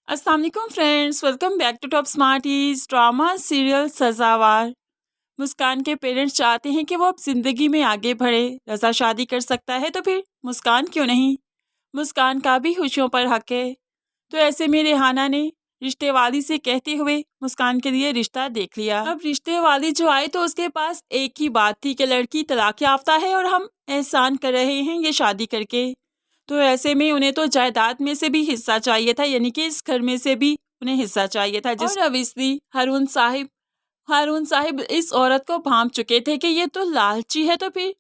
अस्सलाम वालेकुम friends, welcome back to Top Smarties drama serial Sazawar. Muskan के पेरेंट्स चाहते हैं कि वो अब जिंदगी में आगे बढ़े। रज़ा शादी कर सकता है तो फिर मुस्कान क्यों नहीं। मुस्कान का भी खुशियों पर हक है। तो ऐसे में रेहाना ने रिश्ते वाली से कहते हुए मुस्कान के लिए रिश्ता देख लिया। अब रिश्ते वाली जो आए तो उसके पास एक ही बात थी कि लड़की तलाक याफ्ता है और हम एहसान कर रहे हैं ये शादी करके। तो ऐसे में उन्हें तो जायदाद में से भी हिस्सा चाहिए था, यानी कि इस घर में से भी उन्हें हिस्सा चाहिए था। और ऑब्वियसली हारून साहिब इस औरत को भांप चुके थे कि ये तो लालची है, तो फिर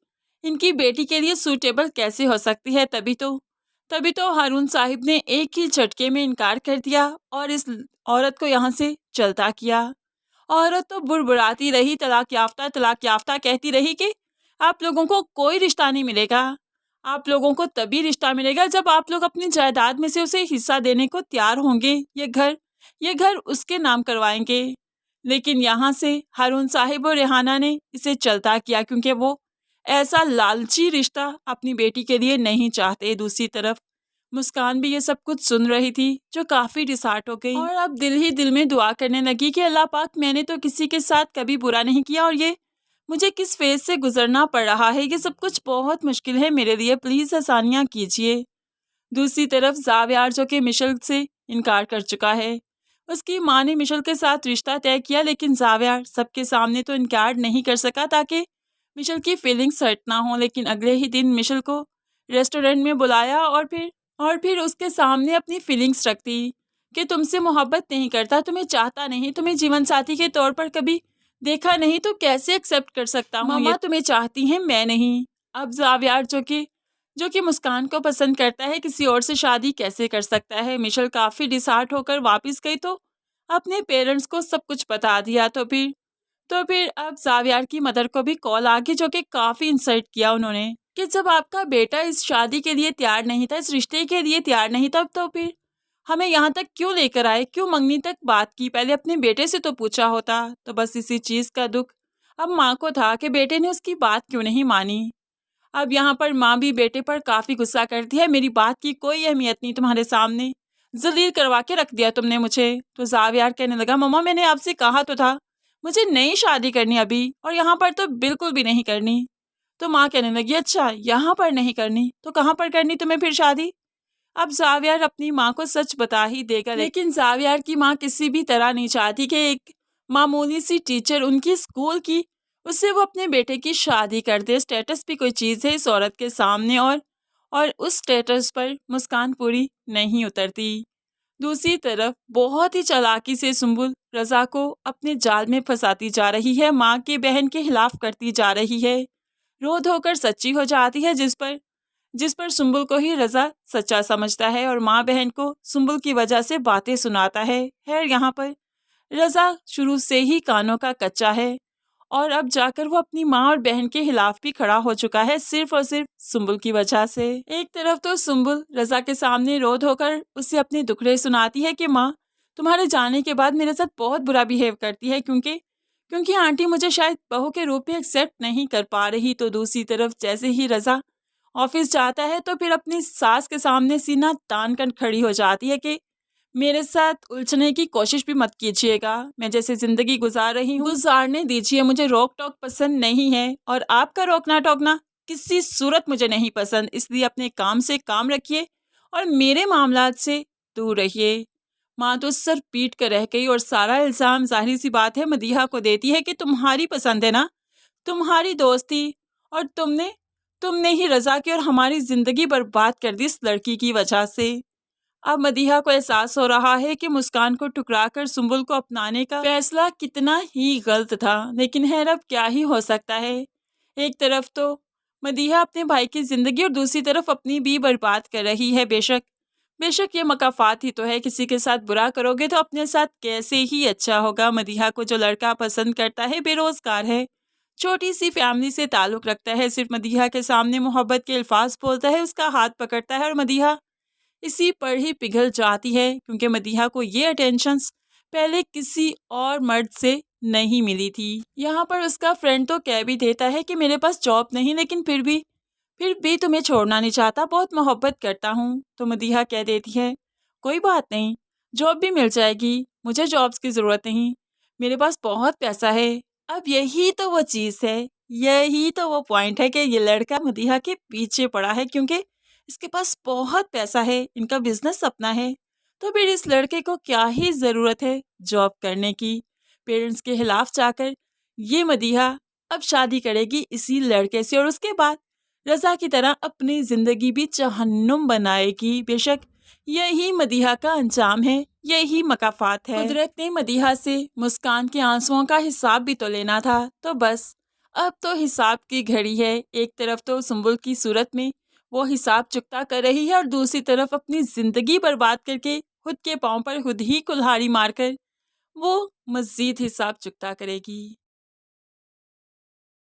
इनकी बेटी के लिए सूटेबल कैसे हो सकती है। तभी तो हारून साहिब ने एक ही झटके में इनकार कर दिया और इस औरत को यहाँ से चलता किया। औरत तो बुड़बुड़ाती रही, तलाक याफ्ता कहती रही कि आप लोगों को कोई रिश्ता नहीं मिलेगा। आप लोगों को तभी रिश्ता मिलेगा जब आप लोग अपनी जायदाद में से उसे हिस्सा देने को तैयार होंगे। ये घर उसके नाम करवाएंगे। लेकिन यहाँ से हारून साहिब और रेहाना ने इसे चलता किया क्योंकि वो ऐसा लालची रिश्ता अपनी बेटी के लिए नहीं चाहते। दूसरी तरफ मुस्कान भी ये सब कुछ सुन रही थी, जो काफी डिसहार्ट हो गई और अब दिल ही दिल में दुआ करने लगी कि अल्लाह पाक, मैंने तो किसी के साथ कभी बुरा नहीं किया और ये मुझे किस फेज से गुजरना पड़ रहा है, ये सब कुछ बहुत मुश्किल है मेरे लिए, प्लीज आसानियां कीजिए। दूसरी तरफ जावियार जो कि मिशेल से इनकार कर चुका है। उसकी माँ ने मिशेल के साथ रिश्ता तय किया, लेकिन जावियार सबके सामने तो इनकार नहीं कर सका ताकि मिशेल की फीलिंग्स हर्ट ना हो। लेकिन अगले ही दिन मिशेल को रेस्टोरेंट में बुलाया और फिर उसके सामने अपनी फीलिंग्स रख दी कि तुमसे मोहब्बत नहीं करता, तुम्हें चाहता नहीं, तुम्हें जीवन साथी के तौर पर कभी देखा नहीं, तो कैसे एक्सेप्ट कर सकता हूँ। मम्मा तुम्हें चाहती हैं, मैं नहीं। अब जावियार जो कि मुस्कान को पसंद करता है, किसी और से शादी कैसे कर सकता है। मिशेल काफी डिसहार्ट होकर वापस गई तो अपने पेरेंट्स को सब कुछ बता दिया। तो फिर अब जावियार की मदर को भी कॉल आ गई, जो कि काफी इंसल्ट किया उन्होंने कि जब आपका बेटा इस शादी के लिए तैयार नहीं था, इस रिश्ते के लिए तैयार नहीं था, तो फिर हमें यहाँ तक क्यों लेकर आए, क्यों मंगनी तक बात की, पहले अपने बेटे से तो पूछा होता। तो बस इसी चीज का दुख अब माँ को था कि बेटे ने उसकी बात क्यों नहीं मानी। अब यहाँ पर माँ भी बेटे पर काफी गुस्सा करती है, मेरी बात की कोई अहमियत नहीं तुम्हारे सामने, जलील करवा के रख दिया तुमने मुझे। तो जावियार कहने लगा, मम्मा मैंने आपसे कहा तो था मुझे नई शादी करनी अभी, और यहाँ पर तो बिल्कुल भी नहीं करनी। तो माँ कहने लगी, अच्छा यहाँ पर नहीं करनी तो कहाँ पर करनी तुम्हें फिर शादी। अब जावियार अपनी माँ को सच बता ही देगा, लेकिन जावियार की माँ किसी भी तरह नहीं चाहती कि एक मामूली सी टीचर उनकी स्कूल की, उससे वो अपने बेटे की शादी कर दे। स्टेटस भी कोई चीज़ है इस औरत के सामने, और उस स्टेटस पर मुस्कान पूरी नहीं उतरती। दूसरी तरफ बहुत ही चालाकी से सुंबुल रज़ा को अपने जाल में फंसाती जा रही है, माँ की बहन के खिलाफ करती जा रही है, रो धोकर सच्ची हो जाती है, जिस पर सुंबुल को ही रज़ा सच्चा समझता है और माँ बहन को सुंबुल की वजह से बातें सुनाता है। खैर यहाँ पर रज़ा शुरू से ही कानों का कच्चा है और अब जाकर वो अपनी माँ और बहन के खिलाफ भी खड़ा हो चुका है, सिर्फ और सिर्फ सुंबुल की वजह से। एक तरफ तो सुंबुल रज़ा के सामने रो धोकर उससे अपने दुखड़े सुनाती है कि माँ तुम्हारे जाने के बाद मेरे साथ बहुत बुरा बिहेव करती है, क्योंकि आंटी मुझे शायद बहू के रूप में एक्सेप्ट नहीं कर पा रही। तो दूसरी तरफ जैसे ही रज़ा ऑफिस जाता है तो फिर अपनी सास के सामने सीना तान कर खड़ी हो जाती है कि मेरे साथ उलझने की कोशिश भी मत कीजिएगा, मैं जैसे जिंदगी गुजार रही हूँ गुजारने दीजिए, मुझे रोक टोक पसंद नहीं है और आपका रोकना टोकना किसी सूरत मुझे नहीं पसंद, इसलिए अपने काम से काम रखिए और मेरे मामलात से दूर रहिए। माँ तो सर पीट कर रह गई और सारा इल्ज़ाम जाहिर सी बात है मदीहा को देती है कि तुम्हारी पसंद है ना, तुम्हारी दोस्ती, और तुमने ही रज़ा की और हमारी ज़िंदगी बर्बाद कर दी इस लड़की की वजह से। अब मदीहा को एहसास हो रहा है कि मुस्कान को ठुकराकर सुंबुल को अपनाने का फैसला कितना ही गलत था, लेकिन खैर अब क्या ही हो सकता है। एक तरफ तो मदीहा अपने भाई की ज़िंदगी और दूसरी तरफ अपनी भी बर्बाद कर रही है। बेशक ये मकाफात ही तो है, किसी के साथ बुरा करोगे तो अपने साथ कैसे ही अच्छा होगा। मदीहा को जो लड़का पसंद करता है बेरोजगार है, छोटी सी फैमिली से ताल्लुक़ रखता है, सिर्फ मदीहा के सामने मोहब्बत के अल्फाज बोलता है, उसका हाथ पकड़ता है और मदीहा इसी पर ही पिघल जाती है, क्योंकि मदीहा को ये अटेंशंस पहले किसी और मर्द से नहीं मिली थी। यहाँ पर उसका फ्रेंड तो कह भी देता है कि मेरे पास जॉब नहीं, लेकिन फिर भी तुम्हें छोड़ना नहीं चाहता, बहुत मोहब्बत करता हूँ। तो मदीहा कह देती है कोई बात नहीं, जॉब भी मिल जाएगी, मुझे जॉब्स की ज़रूरत नहीं, मेरे पास बहुत पैसा है। अब यही तो वो चीज़ है, यही तो वो पॉइंट है कि ये लड़का मदीहा के पीछे पड़ा है क्योंकि इसके पास बहुत पैसा है, इनका बिज़नेस अपना है। तो फिर इस लड़के को क्या ही ज़रूरत है जॉब करने की? पेरेंट्स के खिलाफ जाकर ये मदीहा अब शादी करेगी इसी लड़के से और उसके बाद रज़ा की तरह अपनी ज़िंदगी भी जहन्नुम बनाएगी। बेशक यही मदीहा का अंजाम है, यही मकाफ़ात है। कुदरत ने मदीहा से मुस्कान के आंसुओं का हिसाब भी तो लेना था, तो बस अब तो हिसाब की घड़ी है। एक तरफ तो सुंबुल की सूरत में वो हिसाब चुकता कर रही है और दूसरी तरफ अपनी ज़िंदगी बर्बाद करके खुद के पाँव पर खुद ही कुल्हाड़ी मारकर वो मज़ीद हिसाब चुकता करेगी।